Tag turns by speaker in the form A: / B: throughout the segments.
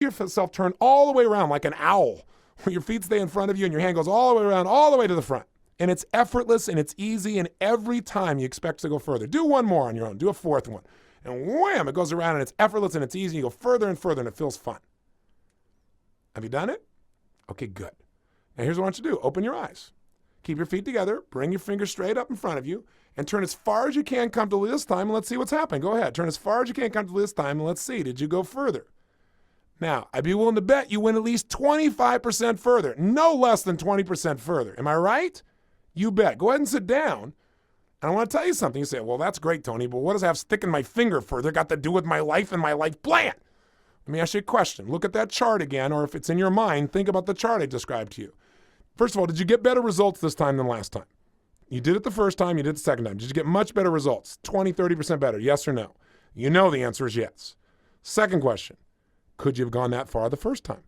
A: yourself turn all the way around like an owl, where your feet stay in front of you and your hand goes all the way around, all the way to the front. And it's effortless and it's easy, and every time you expect to go further. Do one more on your own. Do a fourth one. And wham, it goes around and it's effortless and it's easy. You go further and further and it feels fun. Have you done it? Okay, good. Now here's what I want you to do. Open your eyes. Keep your feet together. Bring your fingers straight up in front of you and turn as far as you can comfortably this time, and let's see what's happening. Go ahead. Turn as far as you can comfortably this time, and let's see. Did you go further? Now, I'd be willing to bet you went at least 25% further. No less than 20% further. Am I right? You bet. Go ahead and sit down. And I want to tell you something. You say, well, that's great, Tony, but what does I have sticking my finger further got to do with my life and my life plan? Let me ask you a question. Look at that chart again, or if it's in your mind, think about the chart I described to you. First of all, did you get better results this time than last time? You did it the first time, you did it the second time. Did you get much better results? 20, 30% better, yes or no? You know the answer is yes. Second question, could you have gone that far the first time?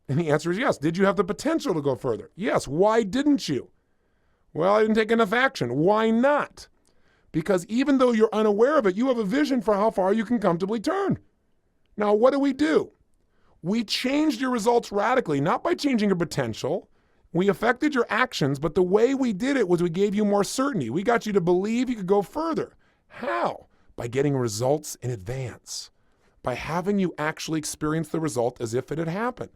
A: And the answer is yes. Did you have the potential to go further? Yes. Why didn't you? Well, I didn't take enough action. Why not? Because even though you're unaware of it, you have a vision for how far you can comfortably turn. Now, what do? We changed your results radically, not by changing your potential. We affected your actions, but the way we did it was we gave you more certainty. We got you to believe you could go further. How? By getting results in advance, by having you actually experience the result as if it had happened.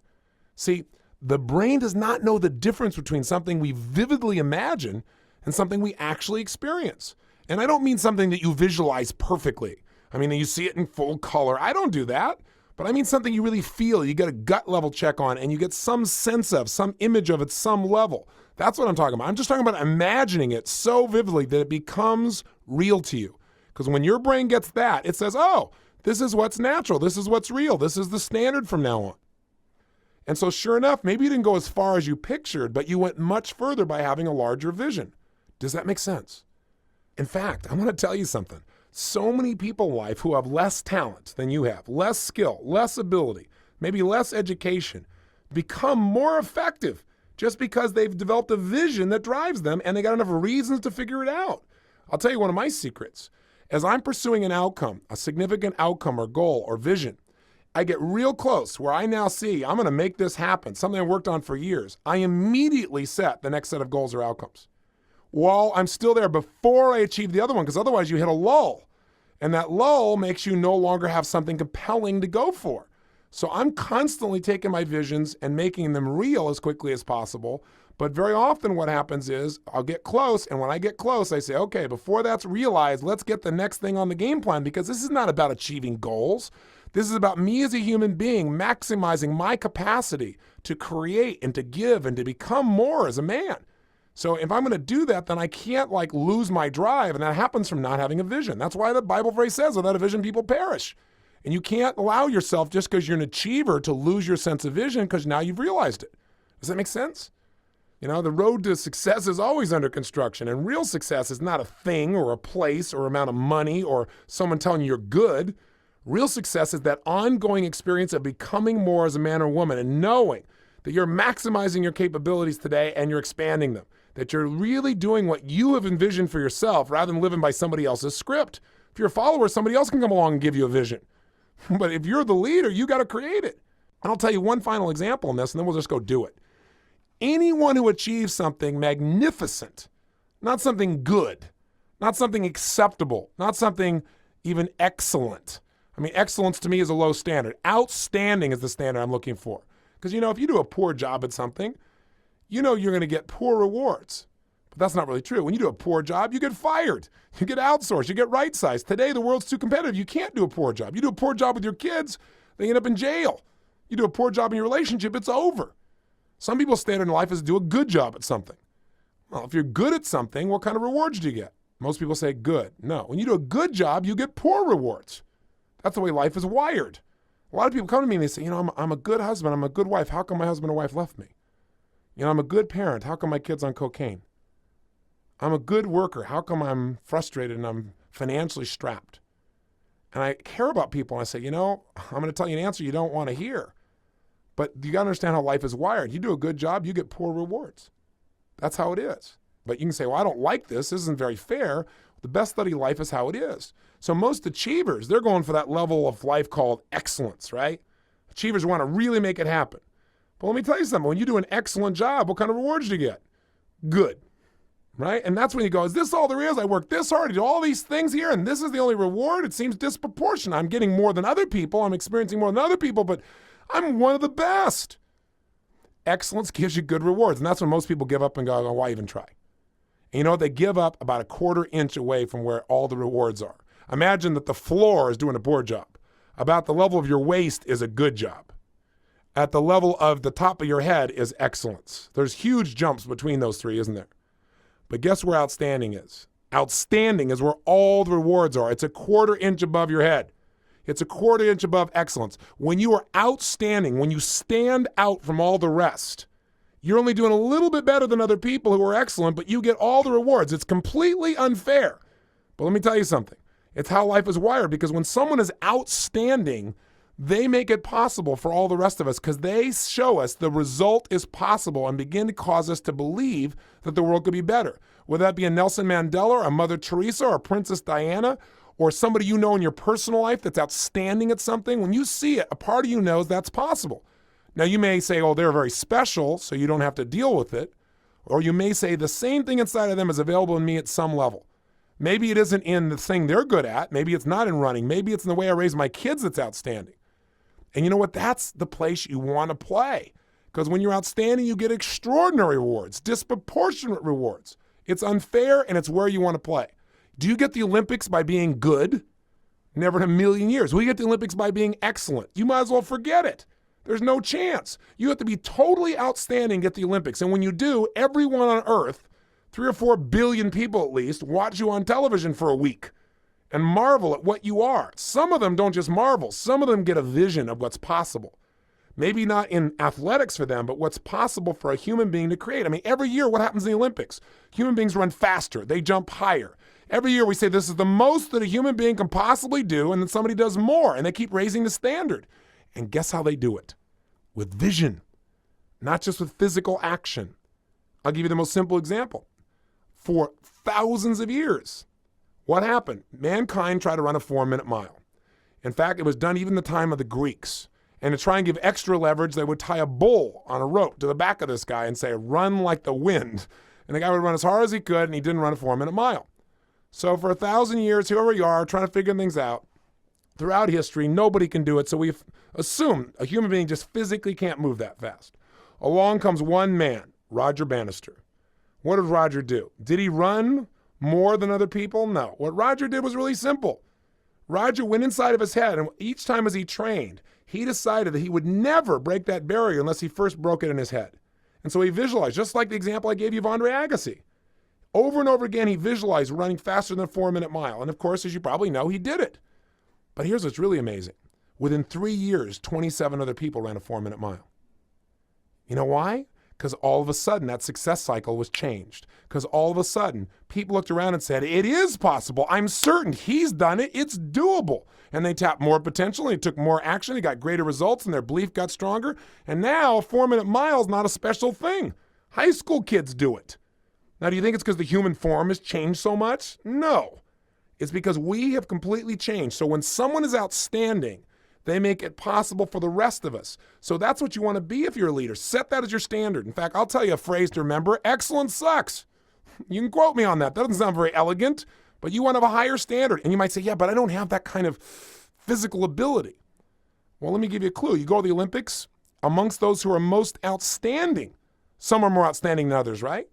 A: See, the brain does not know the difference between something we vividly imagine and something we actually experience. And I don't mean something that you visualize perfectly. I mean, you see it in full color. I don't do that. But I mean something you really feel, you get a gut level check on, and you get some sense of, some image of at some level. That's what I'm talking about. I'm just talking about imagining it so vividly that it becomes real to you. Because when your brain gets that, it says, oh, this is what's natural. This is what's real. This is the standard from now on. And so sure enough, maybe you didn't go as far as you pictured, but you went much further by having a larger vision. Does that make sense? In fact, I'm going to tell you something. So many people in life who have less talent than you have, less skill, less ability, maybe less education, become more effective just because they've developed a vision that drives them and they got enough reasons to figure it out. I'll tell you one of my secrets. As I'm pursuing an outcome, a significant outcome or goal or vision, I get real close where I now see I'm going to make this happen, something I worked on for years. I immediately set the next set of goals or outcomes while I'm still there before I achieve the other one, because otherwise you hit a lull. And that lull makes you no longer have something compelling to go for. So I'm constantly taking my visions and making them real as quickly as possible. But very often what happens is I'll get close. And when I get close, I say, okay, before that's realized, let's get the next thing on the game plan, because this is not about achieving goals. This is about me as a human being maximizing my capacity to create and to give and to become more as a man. So if I'm going to do that, then I can't lose my drive. And that happens from not having a vision. That's why the Bible phrase says, without a vision, people perish. And you can't allow yourself, just because you're an achiever, to lose your sense of vision because now you've realized it. Does that make sense? You know, the road to success is always under construction. And real success is not a thing or a place or amount of money or someone telling you you're good. Real success is that ongoing experience of becoming more as a man or woman and knowing that you're maximizing your capabilities today and you're expanding them. That you're really doing what you have envisioned for yourself rather than living by somebody else's script. If you're a follower, somebody else can come along and give you a vision. But if you're the leader, you got to create it. And I'll tell you one final example in this, and then we'll just go do it. Anyone who achieves something magnificent, not something good, not something acceptable, not something even excellent. I mean, excellence to me is a low standard. Outstanding is the standard I'm looking for. Because, if you do a poor job at something, you're going to get poor rewards. But that's not really true. When you do a poor job, you get fired. You get outsourced. You get right-sized. Today, the world's too competitive. You can't do a poor job. You do a poor job with your kids, they end up in jail. You do a poor job in your relationship, it's over. Some people's standard in life is to do a good job at something. Well, if you're good at something, what kind of rewards do you get? Most people say good. No. When you do a good job, you get poor rewards. That's the way life is wired. A lot of people come to me and they say, I'm a good husband. I'm a good wife. How come my husband or wife left me? I'm a good parent. How come my kid's on cocaine? I'm a good worker. How come I'm frustrated and I'm financially strapped? And I care about people. And I say, I'm going to tell you an answer you don't want to hear. But you got to understand how life is wired. You do a good job, you get poor rewards. That's how it is. But you can say, well, I don't like this. This isn't very fair. The best study of life is how it is. So most achievers, they're going for that level of life called excellence, right? Achievers want to really make it happen. But let me tell you something. When you do an excellent job, what kind of rewards do you get? Good, right? And that's when you go, is this all there is? I worked this hard, I do all these things here, and this is the only reward? It seems disproportionate. I'm getting more than other people. I'm experiencing more than other people, but I'm one of the best. Excellence gives you good rewards, and that's when most people give up and go, oh, why even try? And you know what? They give up about a quarter inch away from where all the rewards are. Imagine that the floor is doing a poor job. About the level of your waist is a good job. At the level of the top of your head is excellence. There's huge jumps between those three, isn't there? But guess where outstanding is? Outstanding is where all the rewards are. It's a quarter inch above your head. It's a quarter inch above excellence. When you are outstanding, when you stand out from all the rest, you're only doing a little bit better than other people who are excellent, but you get all the rewards. It's completely unfair. But let me tell you something. It's how life is wired, because when someone is outstanding, they make it possible for all the rest of us, because they show us the result is possible and begin to cause us to believe that the world could be better. Whether that be a Nelson Mandela or a Mother Teresa or a Princess Diana or somebody you know in your personal life that's outstanding at something, when you see it, a part of you knows that's possible. Now, you may say, oh, they're very special, so you don't have to deal with it. Or you may say the same thing inside of them is available in me at some level. Maybe it isn't in the thing they're good at. Maybe it's not in running. Maybe it's in the way I raise my kids that's outstanding. And you know what? That's the place you want to play. Because when you're outstanding, you get extraordinary rewards, disproportionate rewards. It's unfair, and it's where you want to play. Do you get the Olympics by being good? Never in a million years. We get the Olympics by being excellent. You might as well forget it. There's no chance. You have to be totally outstanding to get the Olympics. And when you do, everyone on earth, 3 or 4 billion people at least, watch you on television for a week and marvel at what you are. Some of them don't just marvel. Some of them get a vision of what's possible. Maybe not in athletics for them, but what's possible for a human being to create. I mean, every year, what happens in the Olympics? Human beings run faster. They jump higher. Every year we say this is the most that a human being can possibly do, and then somebody does more, and they keep raising the standard. And guess how they do it? With vision, not just with physical action. I'll give you the most simple example. For thousands of years, what happened? Mankind tried to run a 4-minute mile. In fact, it was done even in the time of the Greeks. And to try and give extra leverage, they would tie a bull on a rope to the back of this guy and say, run like the wind. And the guy would run as hard as he could, and he didn't run a 4-minute mile. So for 1,000 years, here we are trying to figure things out. Throughout history, nobody can do it, so we assume a human being just physically can't move that fast. Along comes one man, Roger Bannister. What did Roger do? Did he run more than other people? No. What Roger did was really simple. Roger went inside of his head, and each time as he trained, he decided that he would never break that barrier unless he first broke it in his head. And so he visualized, just like the example I gave you of Andre Agassi. Over and over again, he visualized running faster than a 4-minute mile. And of course, as you probably know, he did it. But here's what's really amazing. Within 3 years, 27 other people ran a 4-minute mile. You know why? Because all of a sudden, that success cycle was changed. Because all of a sudden, people looked around and said, it is possible. I'm certain he's done it. It's doable. And they tapped more potential, and they took more action. They got greater results, and their belief got stronger. And now, a 4-minute mile is not a special thing. High school kids do it. Now, do you think it's because the human form has changed so much? No. It's because we have completely changed. So when someone is outstanding, they make it possible for the rest of us. So that's what you want to be if you're a leader. Set that as your standard. In fact, I'll tell you a phrase to remember. Excellence sucks. You can quote me on that. That doesn't sound very elegant, but you want to have a higher standard. And you might say, yeah, but I don't have that kind of physical ability. Well, let me give you a clue. You go to the Olympics, amongst those who are most outstanding, some are more outstanding than others, right?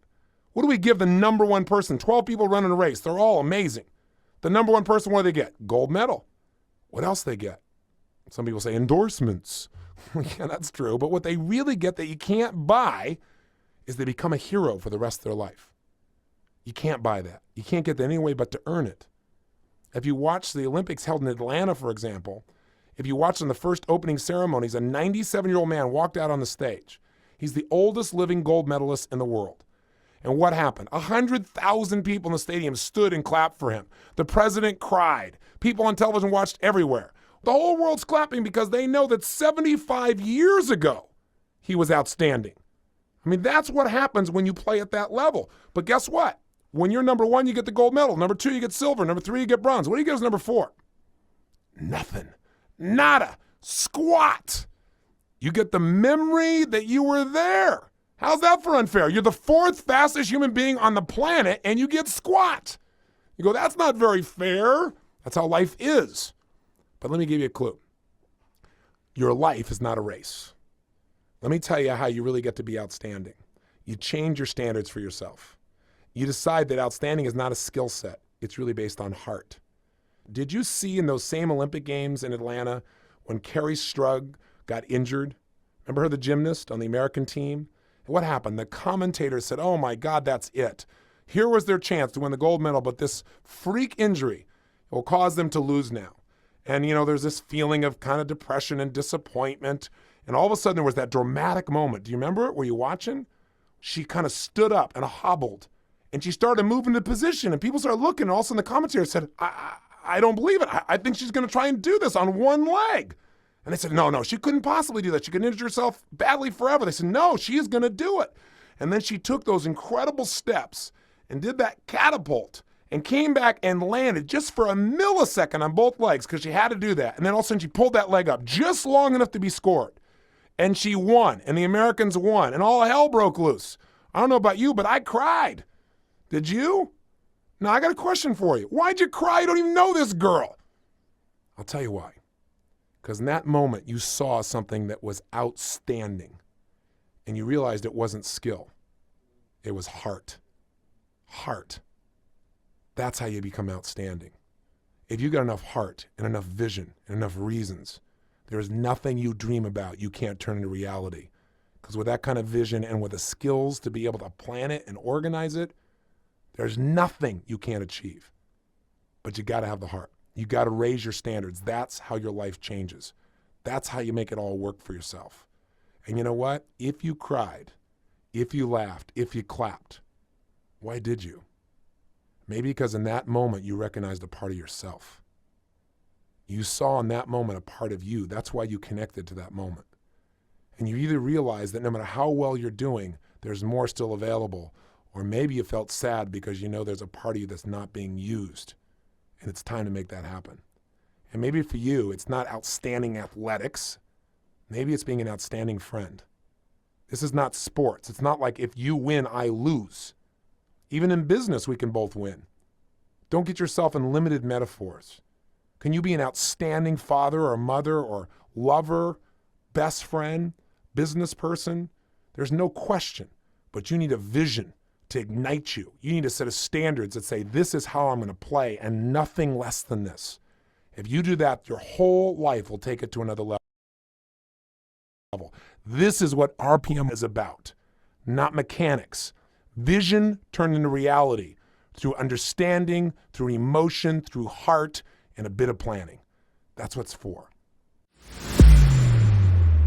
A: What do we give the number one person? 12 people running a race. They're all amazing. The number one person, what do they get? Gold medal. What else they get? Some people say endorsements. Yeah, that's true. But what they really get that you can't buy is they become a hero for the rest of their life. You can't buy that. You can't get that any way but to earn it. If you watch the Olympics held in Atlanta, for example, if you watch in the first opening ceremonies, a 97-year-old man walked out on the stage. He's the oldest living gold medalist in the world. And what happened? 100,000 people in the stadium stood and clapped for him. The president cried. People on television watched everywhere. The whole world's clapping because they know that 75 years ago, he was outstanding. I mean, that's what happens when you play at that level. But guess what? When you're number one, you get the gold medal. Number 2, you get silver. Number 3, you get bronze. What do you get as number 4? Nothing. Nada. Squat. You get the memory that you were there. How's that for unfair? You're the fourth fastest human being on the planet and you get squat. You go, that's not very fair. That's how life is. But let me give you a clue. Your life is not a race. Let me tell you how you really get to be outstanding. You change your standards for yourself. You decide that outstanding is not a skill set. It's really based on heart. Did you see in those same Olympic Games in Atlanta when Carrie Strug got injured? Remember her, the gymnast on the American team? And what happened? The commentators said, oh my God, that's it. Here was their chance to win the gold medal, but this freak injury will cause them to lose now. And, there's this feeling of kind of depression and disappointment. And all of a sudden there was that dramatic moment. Do you remember it? Were you watching? She kind of stood up and hobbled. And she started moving to position. And people started looking. And all of a sudden the commentator said, I don't believe it. I think she's going to try and do this on one leg. And they said, no, she couldn't possibly do that. She could injure herself badly forever. They said, no, she is going to do it. And then she took those incredible steps and did that catapult and came back and landed just for a millisecond on both legs because she had to do that. And then all of a sudden she pulled that leg up just long enough to be scored. And she won, and the Americans won, and all hell broke loose. I don't know about you, but I cried. Did you? Now, I got a question for you. Why'd you cry? You don't even know this girl. I'll tell you why. Because in that moment, you saw something that was outstanding, and you realized it wasn't skill. It was heart. Heart. That's how you become outstanding. If you got enough heart and enough vision and enough reasons, there is nothing you dream about you can't turn into reality. Because with that kind of vision and with the skills to be able to plan it and organize it, there's nothing you can't achieve. But you got to have the heart. You got to raise your standards. That's how your life changes. That's how you make it all work for yourself. And you know what? If you cried, if you laughed, if you clapped, why did you? Maybe because in that moment you recognized a part of yourself. You saw in that moment a part of you. That's why you connected to that moment. And you either realize that no matter how well you're doing, there's more still available, or maybe you felt sad because you know there's a part of you that's not being used, and it's time to make that happen. And maybe for you, it's not outstanding athletics. Maybe it's being an outstanding friend. This is not sports. It's not like if you win, I lose. Even in business, we can both win. Don't get yourself in limited metaphors. Can you be an outstanding father or mother or lover, best friend, business person? There's no question, but you need a vision to ignite you. You need a set of standards that say, this is how I'm going to play and nothing less than this. If you do that, your whole life will take it to another level. This is what RPM is about, not mechanics. Vision turned into reality through understanding, through emotion, through heart, and a bit of planning. That's what it's for.